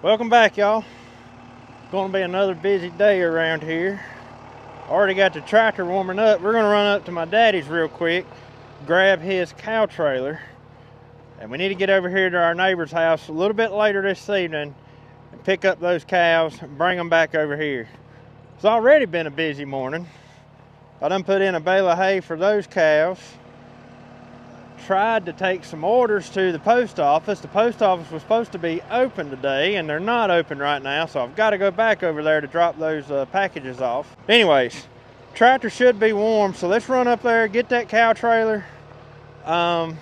Welcome back, y'all. Gonna be another busy day around here. Already got the tractor warming up. We're gonna run up to my daddy's real quick, grab his cow trailer, and we need to get over here to our neighbor's house a little bit later this evening and pick up those cows and bring them back over here. It's already been a busy morning. I done put in a bale of hay for those cows. Tried to take some orders to the post office. The post office was supposed to be open today, and they're not open right now, so I've got to go back over there to drop those packages off. Anyways, tractor should be warm, so let's run up there, get that cow trailer, yeah,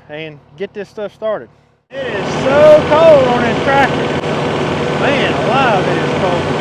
and get this stuff started. It is so cold on this tractor. Man alive, it is cold.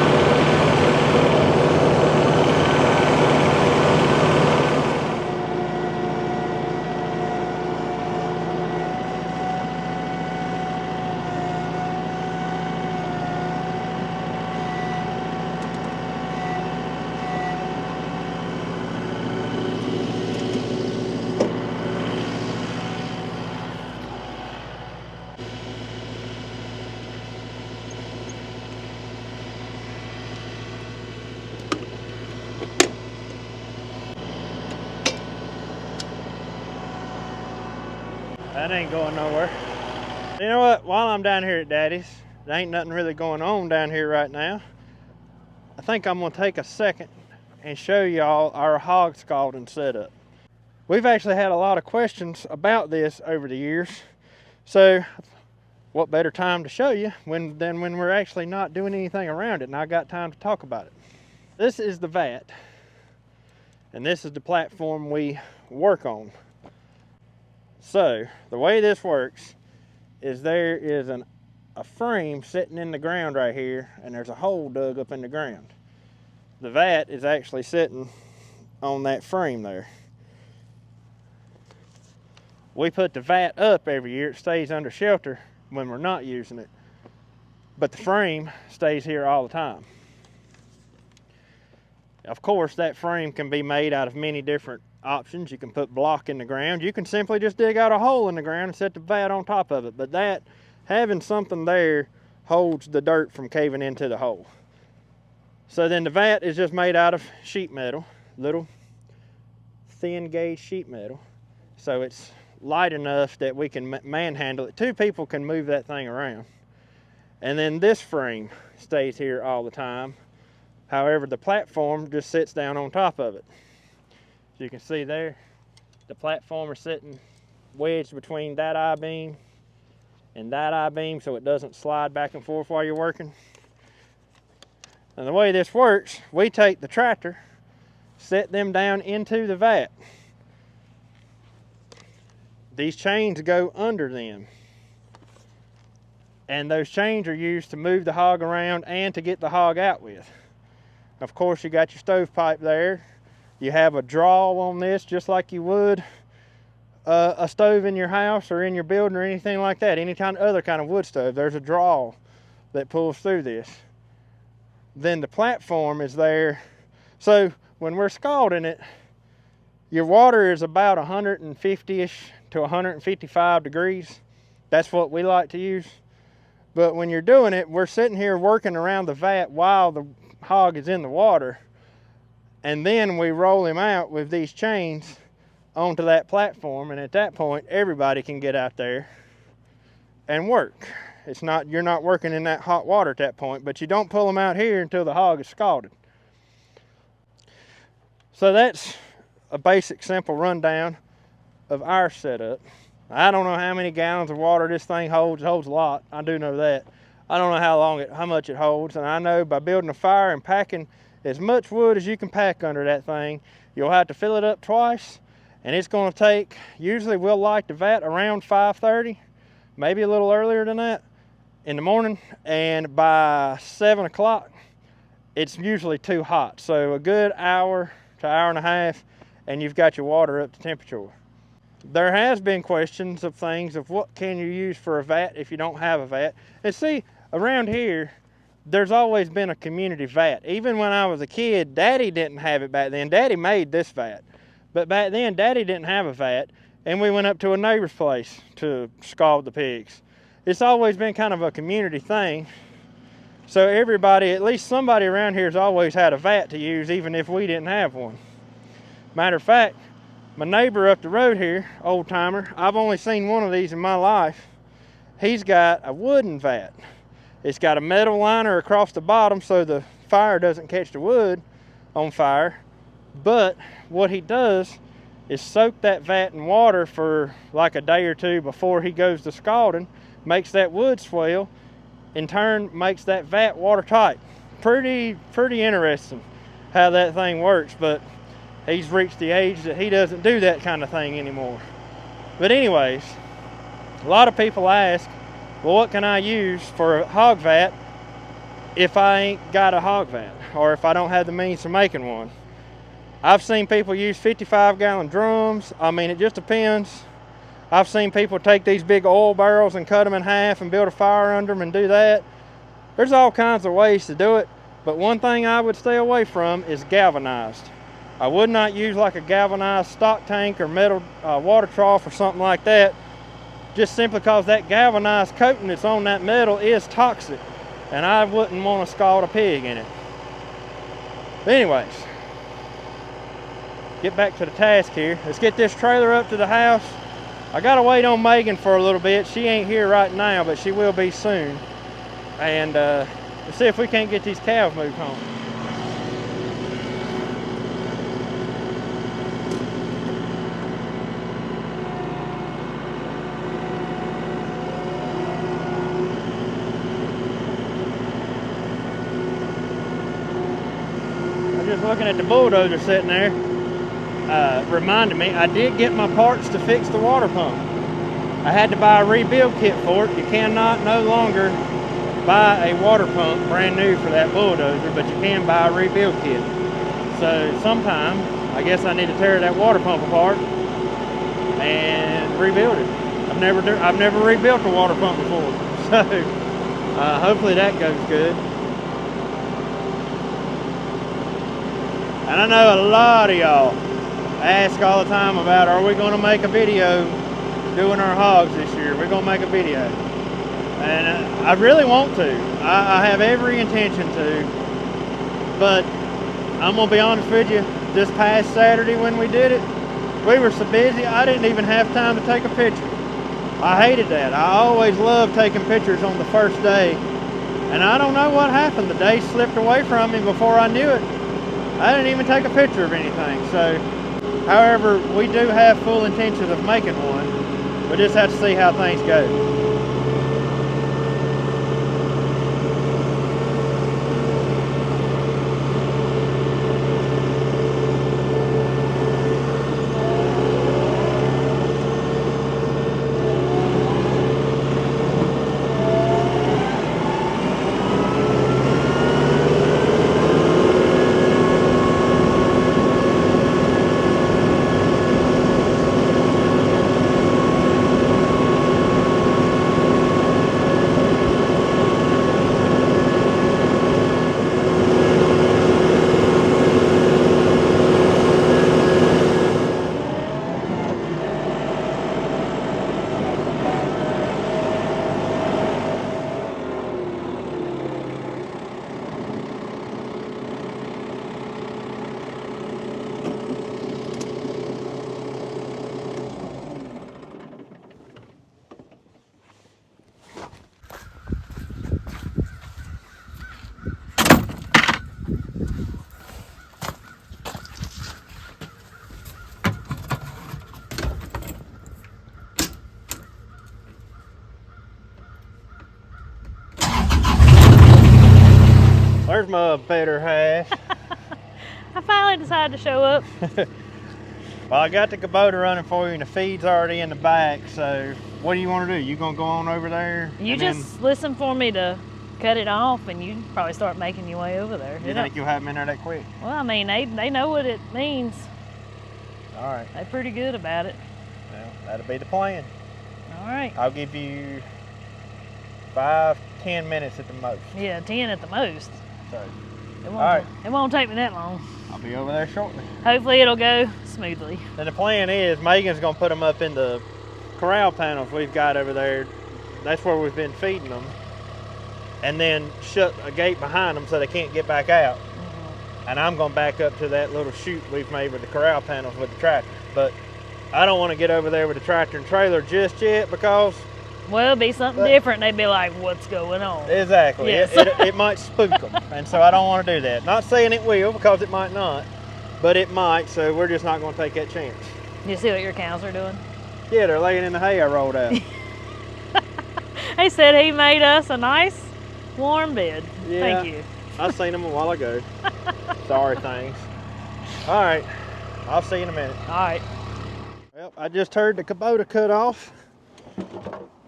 That ain't going nowhere. You know what? While I'm down here at Daddy's, there ain't nothing really going on down here right now. I think I'm gonna take a second and show y'all our hog scalding setup. We've actually had a lot of questions about this over the years. So what better time to show you than when we're actually not doing anything around it and I got time to talk about it. This is the vat, and this is the platform we work on. So the way this works is there is a frame sitting in the ground right here, and there's a hole dug up in the ground. The vat is actually sitting on that frame there. We put the vat up every year. It stays under shelter when we're not using it, but the frame stays here all the time. Of course, that frame can be made out of many different options. You can put block in the ground. You can simply just dig out a hole in the ground and set the vat on top of it. But that, having something there, holds the dirt from caving into the hole. So then the vat is just made out of sheet metal, little thin gauge sheet metal. So it's light enough that we can manhandle it. Two people can move that thing around. And then this frame stays here all the time. However, the platform just sits down on top of it. As you can see there, the platform is sitting wedged between that I-beam and that I-beam so it doesn't slide back and forth while you're working. And the way this works, we take the tractor, set them down into the vat. These chains go under them. And those chains are used to move the hog around and to get the hog out with. Of course, you got your stovepipe there. You have a draw on this just like you would a stove in your house or in your building or anything like that. Any kind of other kind of wood stove, there's a draw that pulls through this. Then the platform is there. So when we're scalding it, your water is about 150-ish to 155 degrees. That's what we like to use. But when you're doing it, we're sitting here working around the vat while the hog is in the water, and then we roll him out with these chains onto that platform, and at that point everybody can get out there and work. You're not working in that hot water at that point, but you don't pull them out here until the hog is scalded. So that's a basic simple rundown of our setup. I don't know how many gallons of water this thing holds. It holds a lot, I do know that. I don't know how much it holds, and I know by building a fire and packing as much wood as you can pack under that thing, you'll have to fill it up twice, and it's going to take, usually we'll light the vat around 5:30, maybe a little earlier than that in the morning, and by 7 o'clock, it's usually too hot. So a good hour to hour and a half, and you've got your water up to temperature. There has been questions of things of what can you use for a vat if you don't have a vat. And see, around here, there's always been a community vat. Even when I was a kid, Daddy didn't have it back then. Daddy made this vat. But back then, Daddy didn't have a vat. And we went up to a neighbor's place to scald the pigs. it's always been kind of a community thing. So everybody, at least somebody around here has always had a vat to use, even if we didn't have one. Matter of fact, my neighbor up the road here, old timer, I've only seen one of these in my life. He's got a wooden vat. It's got a metal liner across the bottom so the fire doesn't catch the wood on fire. But what he does is soak that vat in water for like a day or two before he goes to scalding, makes that wood swell, in turn makes that vat watertight. Pretty interesting how that thing works, but he's reached the age that he doesn't do that kind of thing anymore. But anyways, a lot of people ask, well, what can I use for a hog vat if I ain't got a hog vat, or if I don't have the means of making one? I've seen people use 55-gallon drums. I mean, it just depends. I've seen people take these big oil barrels and cut them in half and build a fire under them and do that. There's all kinds of ways to do it, but one thing I would stay away from is galvanized. I would not use like a galvanized stock tank or metal water trough or something like that, just simply because that galvanized coating that's on that metal is toxic, and I wouldn't want to scald a pig in it. But anyways, get back to the task here. Let's get this trailer up to the house. I gotta wait on Megan for a little bit. She ain't here right now, but she will be soon. And let's see if we can't get these calves moved home. I'm just looking at the bulldozer sitting there. Reminded me, I did get my parts to fix the water pump. I had to buy a rebuild kit for it. You cannot no longer buy a water pump brand new for that bulldozer, but you can buy a rebuild kit. So sometime, I guess I need to tear that water pump apart and rebuild it. I've never rebuilt a water pump before, so hopefully that goes good. And I know a lot of y'all ask all the time about, are we going to make a video doing our hogs this year? We're going to make a video. And I really want to. I have every intention to. But I'm going to be honest with you, this past Saturday when we did it, we were so busy, I didn't even have time to take a picture. I hated that. I always loved taking pictures on the first day. And I don't know what happened. The day slipped away from me before I knew it. I didn't even take a picture of anything. So, however, we do have full intentions of making one. We just have to see how things go. There's my better half. I finally decided to show up. Well, I got the Kubota running for you and the feed's already in the back, so what do you want to do? You gonna go on over there? You just listen for me to cut it off and you probably start making your way over there. You think you'll have them in there that quick? Well, I mean, they know what it means. All right. They're pretty good about it. Well, that'll be the plan. All right. I'll give you 5-10 minutes at the most. Yeah, 10 at the most. So, it won't take me that long. I'll be over there shortly. Hopefully it'll go smoothly. And the plan is Megan's gonna put them up in the corral panels we've got over there that's where we've been feeding them, and then shut a gate behind them so they can't get back out. And I'm going to back up to that little chute we've made with the corral panels with the tractor. But I don't want to get over there with the tractor and trailer just yet because... Well, it'll be something different. They'd be like, what's going on? Exactly. Yes. It might spook them. And so I don't want to do that. Not saying it will, because it might not. But it might, so we're just not going to take that chance. You see what your cows are doing? Yeah, they're laying in the hay I rolled out. He said he made us a nice warm bed. Yeah, Thank you. I seen them a while ago. Sorry, things. All right, I'll see you in a minute. All right. Well, I just heard the Kubota cut off,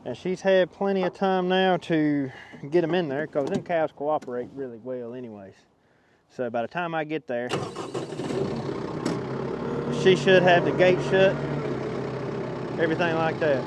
and she's had plenty of time now to get them in there, because them cows cooperate really well anyways. So by the time I get there, she should have the gate shut, everything like that.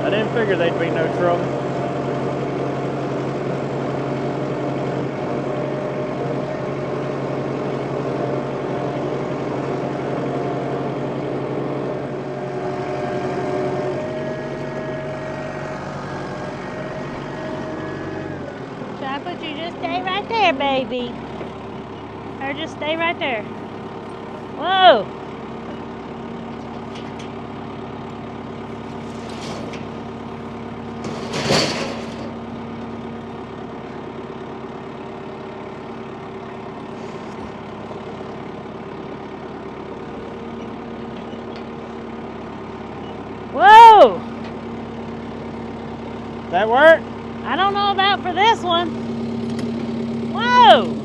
I didn't figure there'd be no trouble. Chocolate, you just stay right there, baby. Or just stay right there. Whoa! Whoa! That work? I don't know about for this one. Whoa!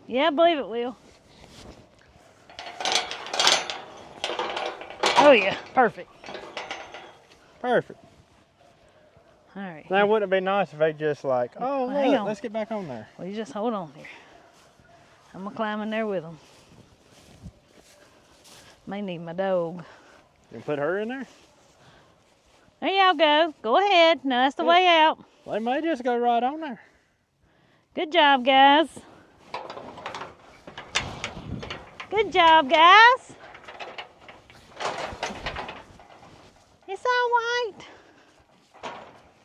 Yeah, I believe it will. Oh yeah, perfect. Perfect. All right. Now, wouldn't it be nice if they just like, oh, Hang look, on. let's get back on there. Well, you just hold on here. I'm gonna climb in there with them. May need my dog. You can put her in there? There y'all go. Go ahead. Now that's the way out. They may just go right on there. Good job, guys. Good job, guys. It's all right.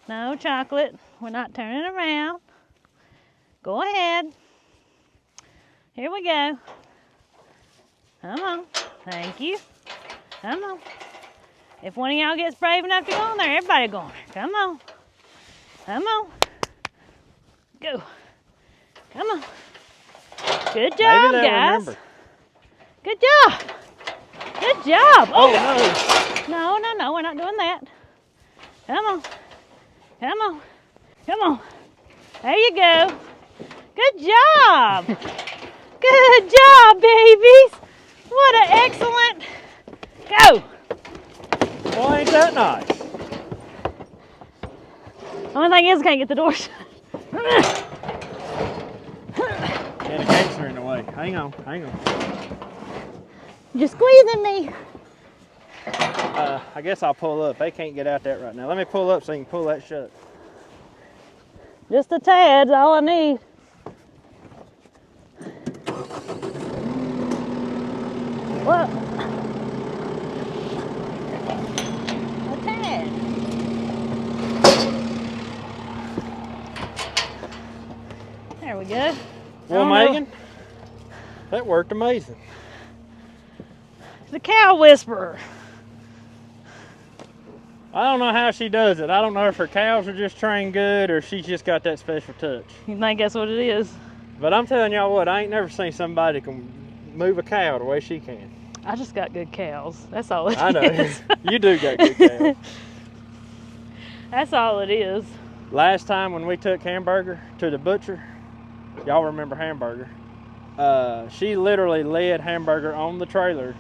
No, Chocolate. We're not turning around. Go ahead. Here we go. Come on. Thank you. Come on. If one of y'all gets brave enough to go in there, everybody go in there. Come on. Come on. Go. Come on. Good job, Maybe they'll guys. remember. Good job. Good job. Oh, No, no, no, we're not doing that. Come on. Come on. Come on. There you go. Good job. Good job, babies. What an excellent. Go. Well, ain't that nice? Only thing is, I can't get the door shut. Yeah, the gates are in the way. Okay, hang on. You're squeezing me. I guess I'll pull up. They can't get out that right now. Let me pull up so you can pull that shut. Just a tad's all I need. What? A tad. There we go. Well, Megan, that worked amazing. The cow whisperer. I don't know how she does it. I don't know if her cows are just trained good or she's just got that special touch. You think that's what it is? But I'm telling y'all what, I ain't never seen somebody can move a cow the way she can. I just got good cows. That's all it is. I know. You do got good cows. That's all it is. Last time when we took Hamburger to the butcher, y'all remember Hamburger, she literally led Hamburger on the trailer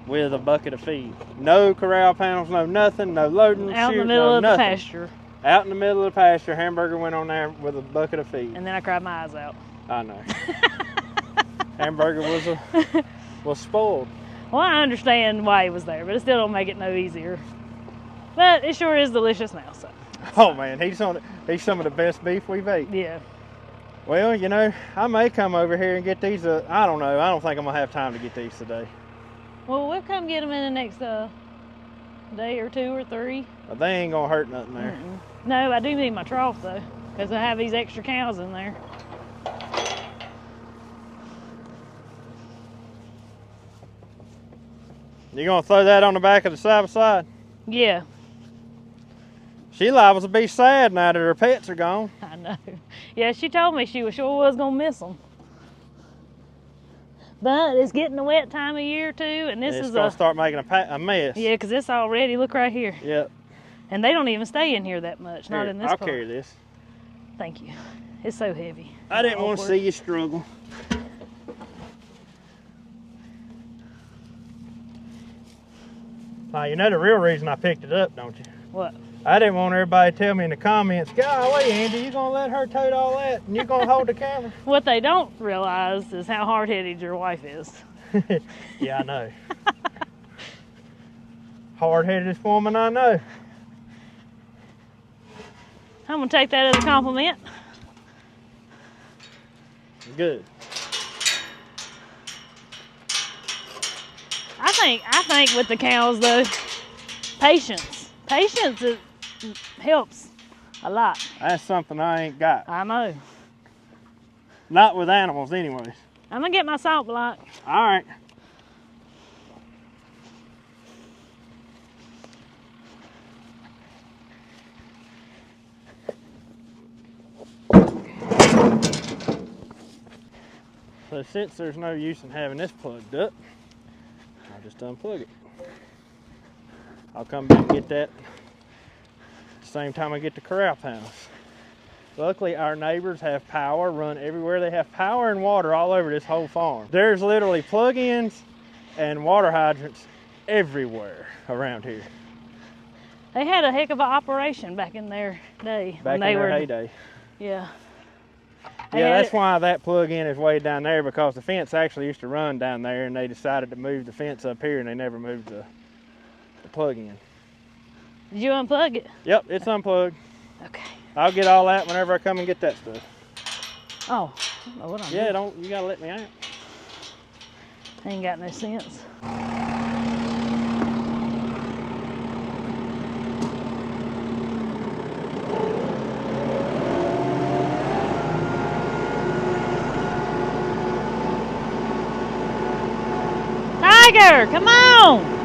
with a bucket of feed. No corral panels, no nothing, no loading, Out in the middle of the pasture. Out in the middle of the pasture, Hamburger went on there with a bucket of feed. And then I cried my eyes out. I know. Hamburger was spoiled. Well, I understand why he was there, but it still don't make it no easier. But it sure is delicious now, so. Oh man, he's some of the best beef we've ate. Yeah. Well, you know, I may come over here and get these. I don't know. I don't think I'm gonna have time to get these today. Well, we'll come get them in the next day or 2 or 3. But they ain't gonna hurt nothing there. No, I do need my trough though, because I have these extra cows in there. You gonna throw that on the back of the side by side? Yeah. She liable to be sad now that her pets are gone. I know. Yeah, she told me she sure was gonna miss them. But it's getting the wet time of year too, and this It's is gonna start making a mess. Yeah, because it's already, look right here. Yep. And they don't even stay in here that much, not Here, in this I'll part. carry this. Thank you. It's so heavy. I didn't want to see you struggle. Now, you know the real reason I picked it up, don't you? What? I didn't want everybody to tell me in the comments, golly, Andy, you gonna let her tote all that and you gonna hold the camera? What they don't realize is how hard-headed your wife is. Yeah, I know. Hard-headedest woman I know. I'm gonna take that as a compliment. Good. I think with the cows though, patience helps a lot. That's something I ain't got. I know. Not with animals anyways. I'm gonna get my salt block. All right. So since there's no use in having this plugged up, I'll just unplug it. I'll come back and get that at the same time I get the corral panels. Luckily, our neighbors have power, run everywhere. They have power and water all over this whole farm. There's literally plug-ins and water hydrants everywhere around here. They had a heck of an operation back in their day. Back in their heyday. Yeah. Yeah, that's why that plug-in is way down there, because the fence actually used to run down there and they decided to move the fence up here and they never moved the plug-in. Did you unplug it? Yep, it's unplugged. Okay. I'll get all that whenever I come and get that stuff. Oh, I don't know what I'm Yeah, doing. you gotta let me out. I ain't got no sense. Tiger, come on!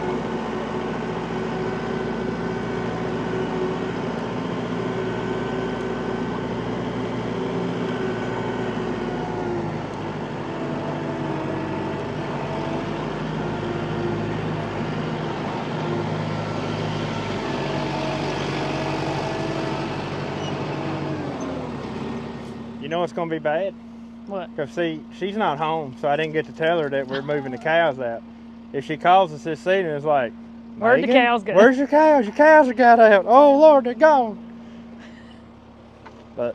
You know what's gonna be bad? What? Because see, she's not home, so I didn't get to tell her that we're moving the cows out. If she calls us this season, it's like, Where'd the cows go? Where's your cows? Your cows have got out. Oh Lord, they're gone. But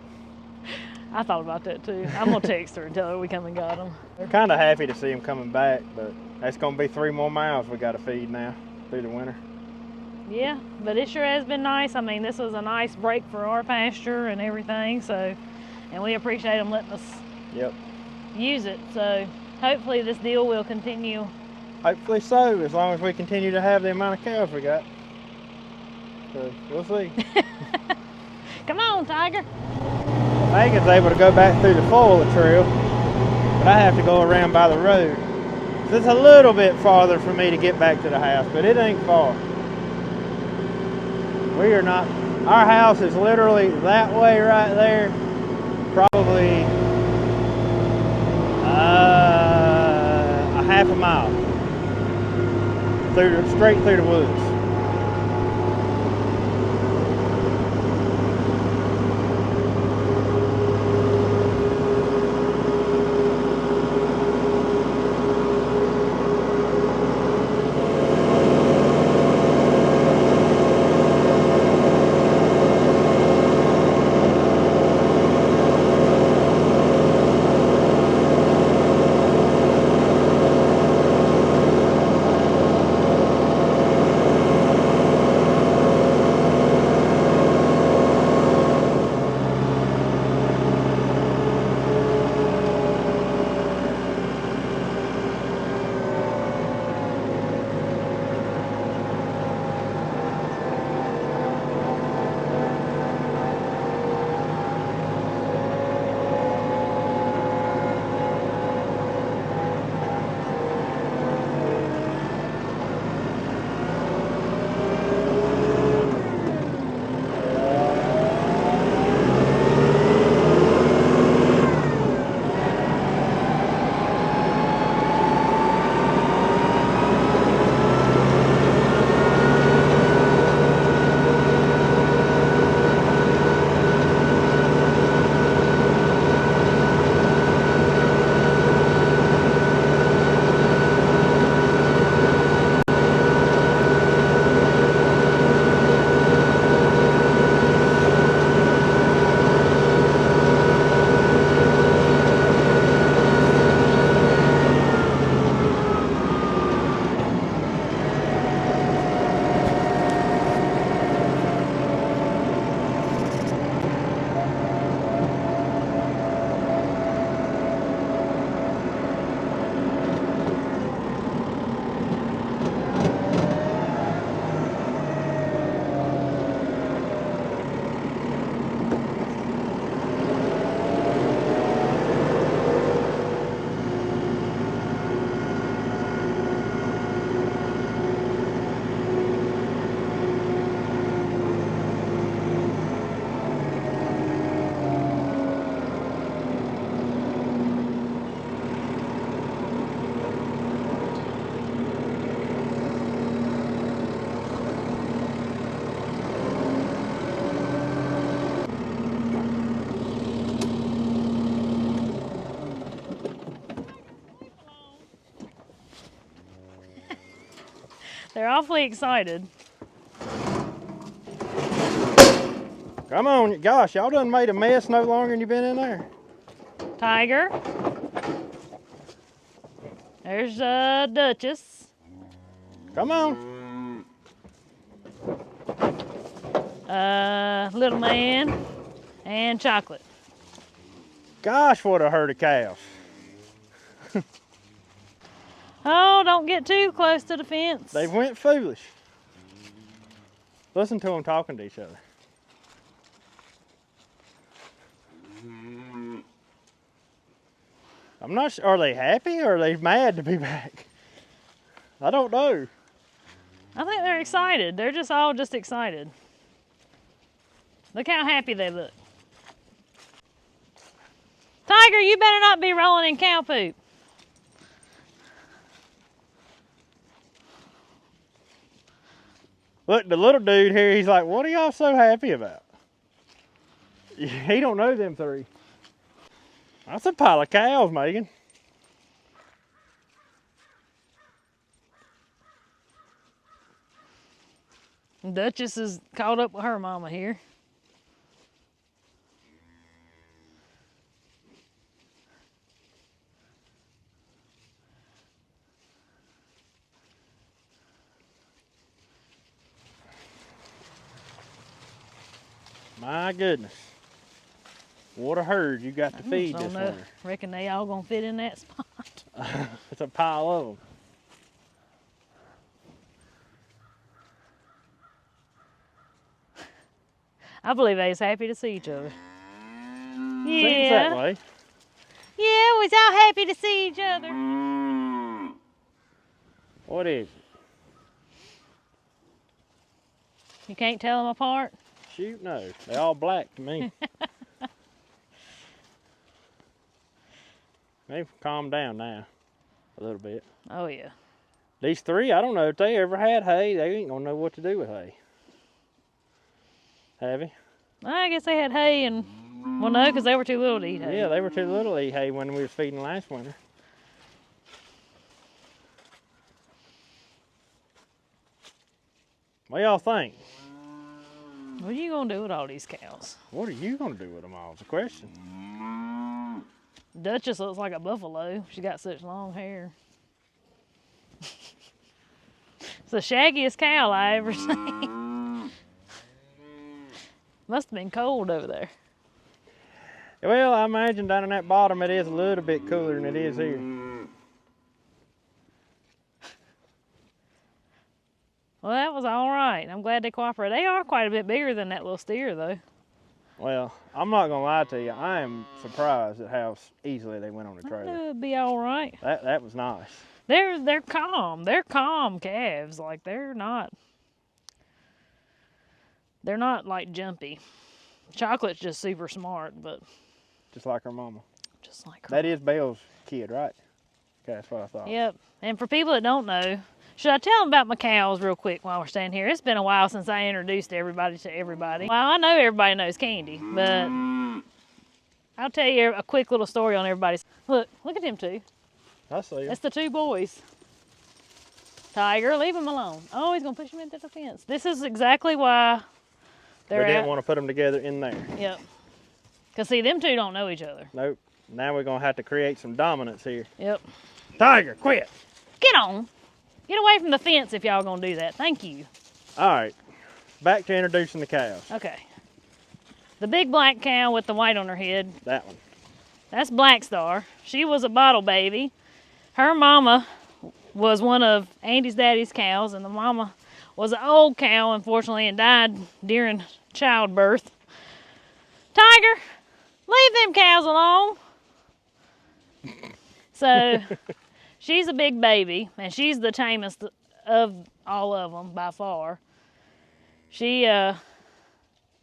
I thought about that too. I'm gonna text her and tell her we come and got them. Kind of happy to see them coming back, but that's going to be 3 more miles we got to feed now through the winter. Yeah, but it sure has been nice. I mean, this was a nice break for our pasture and everything, so, and we appreciate them letting us use it. So hopefully this deal will continue. Hopefully so, as long as we continue to have the amount of cows we got. So we'll see. Come on, Tiger. Megan's able to go back through the foil trail, but I have to go around by the road. So it's a little bit farther for me to get back to the house, but it ain't far. We are not, our house is literally that way right there, probably a half a mile, straight through the woods. They're awfully excited. Come on, gosh, y'all done made a mess no longer than you've been in there. Tiger. There's Duchess. Come on. Little man and Chocolate. Gosh, what a herd of cows. Oh, don't get too close to the fence. They went foolish. Listen to them talking to each other. I'm not sure, are they happy or are they mad to be back? I don't know. I think they're excited. They're just all excited. Look how happy they look. Tiger, you better not be rolling in cow poop. Look, the little dude here, he's like, what are y'all so happy about? He don't know them three. That's a pile of cows, Megan. Duchess is caught up with her mama here. My goodness. What a herd you got to feed this winter. Reckon they all gonna fit in that spot. It's a pile of them. I believe they was happy to see each other. Seems that way. Yeah, we was all happy to see each other. What is it? You can't tell them apart? Shoot, no. They all black to me. They've calmed down now a little bit. Oh, yeah. These three, I don't know if they ever had hay. They ain't gonna know what to do with hay. Have you? I guess they had hay and, well, no, because they were too little to eat hay. Yeah, they were too little to eat hay when we was feeding last winter. What y'all think? What are you going to do with all these cows? What are you gonna do with them all? Is the question. Duchess looks like a buffalo. She got such long hair. It's the shaggiest cow I ever seen. Must have been cold over there. Well, I imagine down in that bottom it is a little bit cooler than it is here. Well, that was all right. I'm glad they cooperated. They are quite a bit bigger than that little steer, though. Well, I'm not gonna lie to you. I am surprised at how easily they went on the I trailer. knew it'd be all right. That was nice. They're calm. They're calm calves. Like they're not like jumpy. Chocolate's just super smart, but Just like her mama. just like her. That is Belle's kid, right? Okay, that's what I thought. Yep. And for people that don't know, should I tell them about my cows real quick while we're standing here? It's been a while since I introduced everybody to everybody. Well, I know everybody knows Candy, but I'll tell you a quick little story on everybody's. Look at them two. I see. That's the two boys. Tiger, leave him alone. Oh, he's gonna push him into the fence. This is exactly why We didn't want to put them together in there. Yep. Because see, them two don't know each other. Nope. Now we're gonna have to create some dominance here. Yep. Tiger, quit. Get on. Get away from the fence if y'all gonna do that. Thank you. All right. Back to introducing the cows. Okay. The big black cow with the white on her head. That one. That's Black Star. She was a bottle baby. Her mama was one of Andy's daddy's cows, and the mama was an old cow, unfortunately, and died during childbirth. Tiger, leave them cows alone. So, she's a big baby, and she's the tamest of all of them by far. She,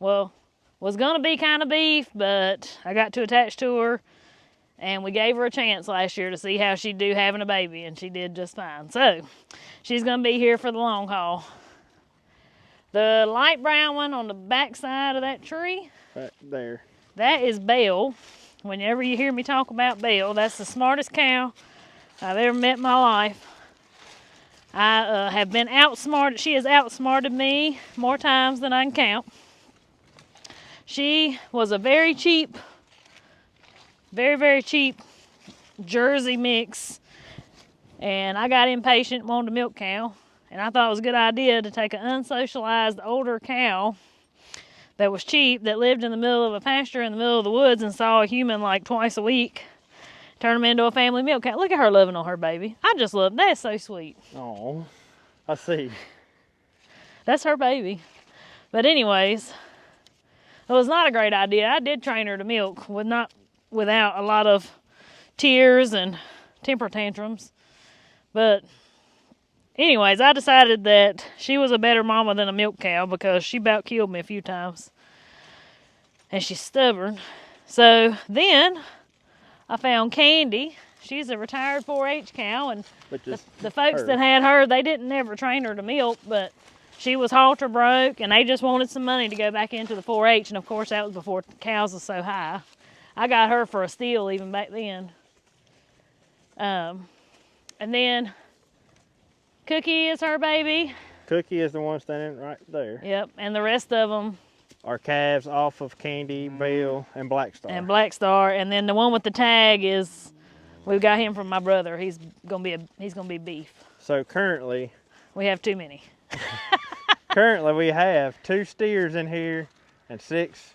well, was gonna be kind of beef, but I got too attached to her, and we gave her a chance last year to see how she'd do having a baby, and she did just fine. So, she's gonna be here for the long haul. The light brown one on the back side of that tree, Right there. that is Belle. Whenever you hear me talk about Belle, that's the smartest cow I've ever met in my life. I have been outsmarted. She has outsmarted me more times than I can count. She was a very cheap, very cheap Jersey mix, and I got impatient, wanted a milk cow, and I thought it was a good idea to take an unsocialized older cow that was cheap, that lived in the middle of a pasture in the middle of the woods and saw a human like twice a week, turn him into a family milk cow. Look at her loving on her baby. I just love that. That's so sweet. Oh, I see. That's her baby. But anyways, it was not a great idea. I did train her to milk, without a lot of tears and temper tantrums. But anyways, I decided that she was a better mama than a milk cow because she about killed me a few times. And she's stubborn. So then I found Candy. She's a retired 4-H cow, and the folks that had her, they didn't ever train her to milk, but she was halter broke, and they just wanted some money to go back into the 4-H, and of course that was before cows was so high. I got her for a steal even back then. And then Cookie is her baby. Cookie is the one standing right there. Yep, and the rest of them Our calves off of Candy, Belle, and Black Star. and Black Star, and then the one with the tag is, we got him from my brother. He's gonna be beef. So currently We have too many. we have 2 steers in here and 6,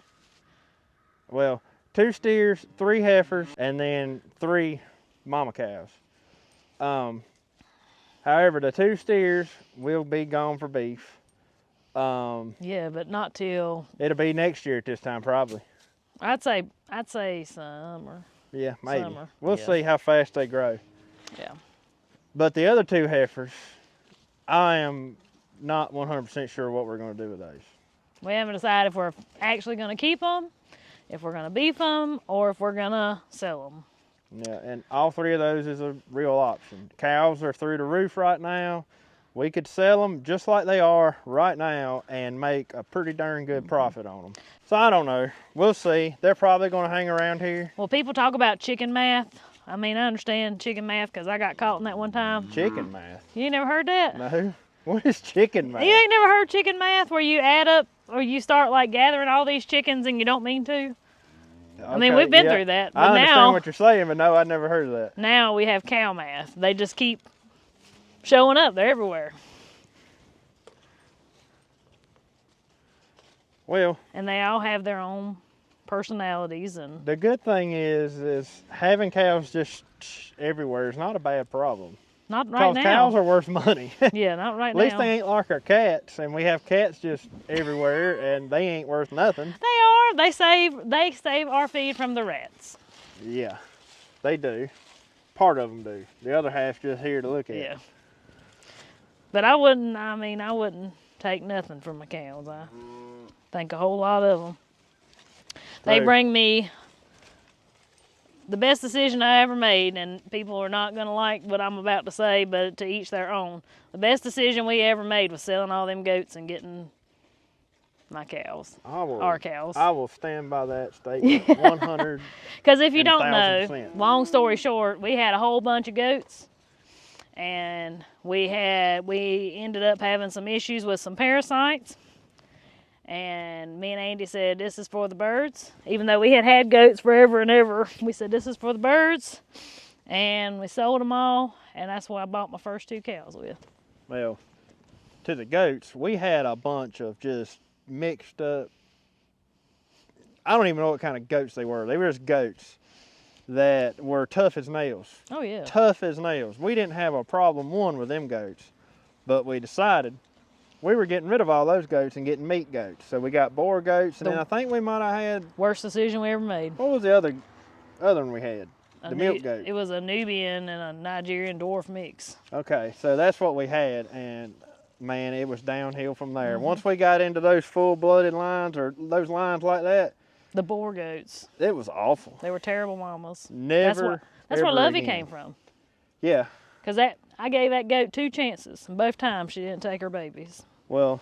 well, 2 steers, 3 heifers, and then 3 mama calves. However, the 2 steers will be gone for beef. Yeah, but not till, It'll be next year at this time, probably. I'd say summer. Yeah, maybe. Summer, We'll yeah. see how fast they grow. Yeah. But the other 2 heifers, I am not 100% sure what we're going to do with those. We haven't decided if we're actually going to keep them, if we're going to beef them, or if we're going to sell them. Yeah, and all 3 of those is a real option. Cows are through the roof right now. We could sell them just like they are right now and make a pretty darn good profit on them. So I don't know. We'll see. They're probably going to hang around here. Well, people talk about chicken math. I mean, I understand chicken math because I got caught in that one time. Chicken math? You ain't never heard that? No. What is chicken math? You ain't never heard chicken math where you add up or you start like gathering all these chickens and you don't mean to? I mean, we've been through that. But I understand now, what you're saying, but no, I've never heard of that. Now we have cow math. They just keep showing up. They're everywhere. Well, and they all have their own personalities. And the good thing is having cows just everywhere is not a bad problem. Not right now. Because cows are worth money. Yeah, not right now. At least they ain't like our cats, and we have cats just everywhere, and they ain't worth nothing. They are. They save our feed from the rats. Yeah, they do. Part of them do. The other half's just here to look at. Yeah. But I wouldn't take nothing from my cows. I think a whole lot of them. They bring me the best decision I ever made, and people are not going to like what I'm about to say, but to each their own. The best decision we ever made was selling all them goats and getting my cows, our cows. I will stand by that statement 100. Because if you don't know, long story short, we had a whole bunch of goats, and we ended up having some issues with some parasites. And me and Andy said, this is for the birds. Even though we had goats forever and ever, we said, this is for the birds. And we sold them all, and that's what I bought my first 2 cows with. Well, to the goats, we had a bunch of just mixed up, I don't even know what kind of goats they were. They were just goats that were tough as nails. Oh, yeah. Tough as nails. We didn't have a problem, with them goats, but we decided we were getting rid of all those goats and getting meat goats. So we got boar goats, and then I think we might have had... Worst decision we ever made. What was the other one we had? The milk goat. It was a Nubian and a Nigerian dwarf mix. Okay, so that's what we had, and man, it was downhill from there. Once we got into those full-blooded lines, or those lines like that... The boar goats. It was awful. They were terrible mamas. Never, That's where Lovey came from. Yeah. Because I gave that goat 2 chances, and both times she didn't take her babies. Well,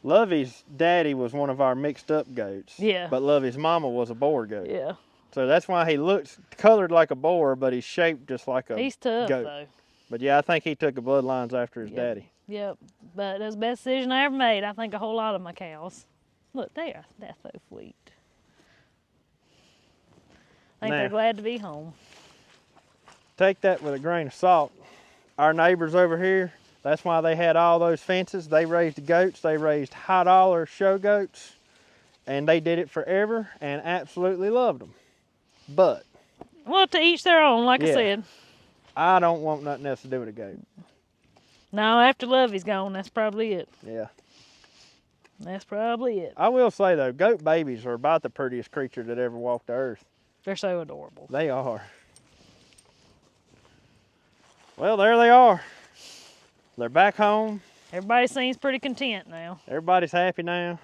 Lovey's daddy was one of our mixed up goats. Yeah. But Lovey's mama was a boar goat. Yeah. So that's why he looks colored like a boar, but he's shaped just like a goat. He's tough, though. But yeah, I think he took the bloodlines after his daddy. Yep. But it was the best decision I ever made. I think a whole lot of my cows. Look, they're so sweet. I think they're glad to be home. Take that with a grain of salt. Our neighbors over here, that's why they had all those fences. They raised goats. They raised high dollar show goats, and they did it forever and absolutely loved them. But well, to each their own, like I said. I don't want nothing else to do with a goat. No, after Lovey's gone, that's probably it. Yeah. That's probably it. I will say though, goat babies are about the prettiest creature that ever walked the earth. They're so adorable. They are. Well, there they are. They're back home. Everybody seems pretty content now. Everybody's happy now.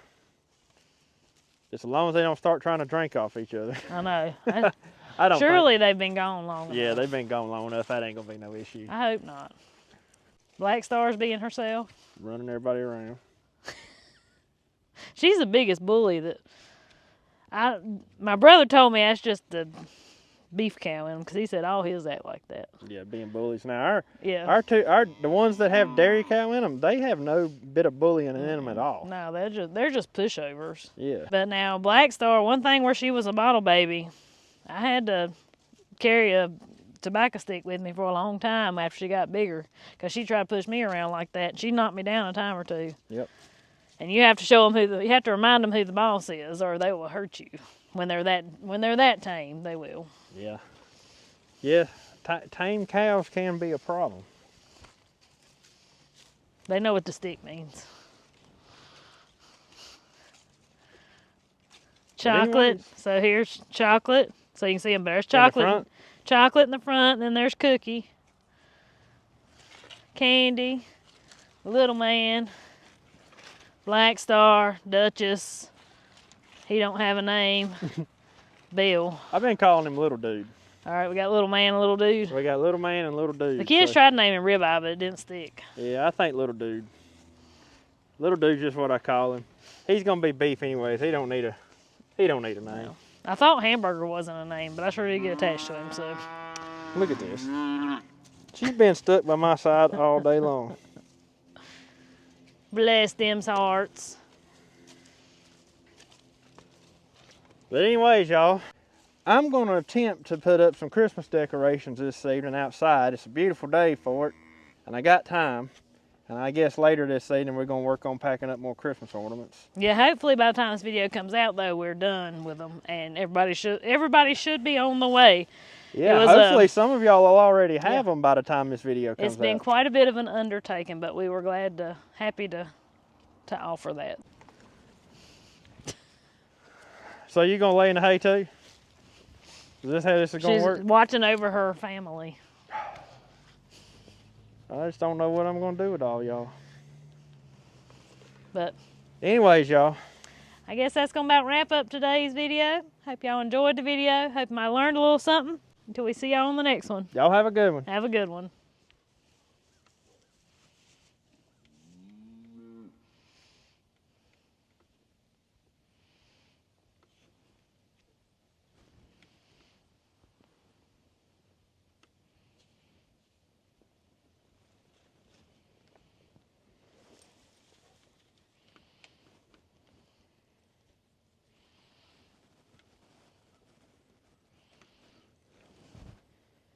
Just as long as they don't start trying to drink off each other. I know. I don't Surely they've been gone long enough. Yeah, they've been gone long enough. That ain't going to be no issue. I hope not. Black Star's being herself. Running everybody around. She's the biggest bully that... My brother told me that's just the beef cow in him, because he said all his act like that. Yeah, being bullies. Now, the ones that have dairy cow in them, they have no bit of bullying in them at all. No, they're just pushovers. Yeah. But now Black Star, one thing where she was a bottle baby, I had to carry a tobacco stick with me for a long time after she got bigger, because she tried to push me around like that. She knocked me down a time or 2. Yep. And you have to show them you have to remind them who the boss is, or they will hurt you. When they're that tame, they will. Yeah. Yeah, tame cows can be a problem. They know what the stick means. Chocolate. So here's chocolate. So you can see them. There's chocolate. Chocolate in the front. Then there's Cookie. Candy. Little Man. Black Star. Duchess. He don't have a name. Bill. I've been calling him Little Dude. All right, we got Little Man and Little Dude. We got Little Man and Little Dude. The kids tried to name him Ribeye, but it didn't stick. Yeah, I think Little Dude. Little Dude's just what I call him. He's gonna be beef anyways. He don't need a name. No. I thought Hamburger wasn't a name, but I sure did get attached to him. So look at this. She's been stuck by my side all day long. Bless them's hearts. But anyways, y'all, I'm going to attempt to put up some Christmas decorations this evening outside. It's a beautiful day for it, and I got time. And I guess later this evening we're going to work on packing up more Christmas ornaments. Yeah, hopefully by the time this video comes out, though, we're done with them, and everybody should be on the way. Yeah, hopefully some of y'all will already have them by the time this video comes out. It's been quite a bit of an undertaking, but we were happy to offer that. So you going to lay in the hay too? Is this how this is going to work? She's watching over her family. I just don't know what I'm going to do with all y'all. But anyways, y'all, I guess that's going to about wrap up today's video. Hope y'all enjoyed the video. Hope you might have learned a little something. Until we see y'all on the next one. Y'all have a good one. Have a good one.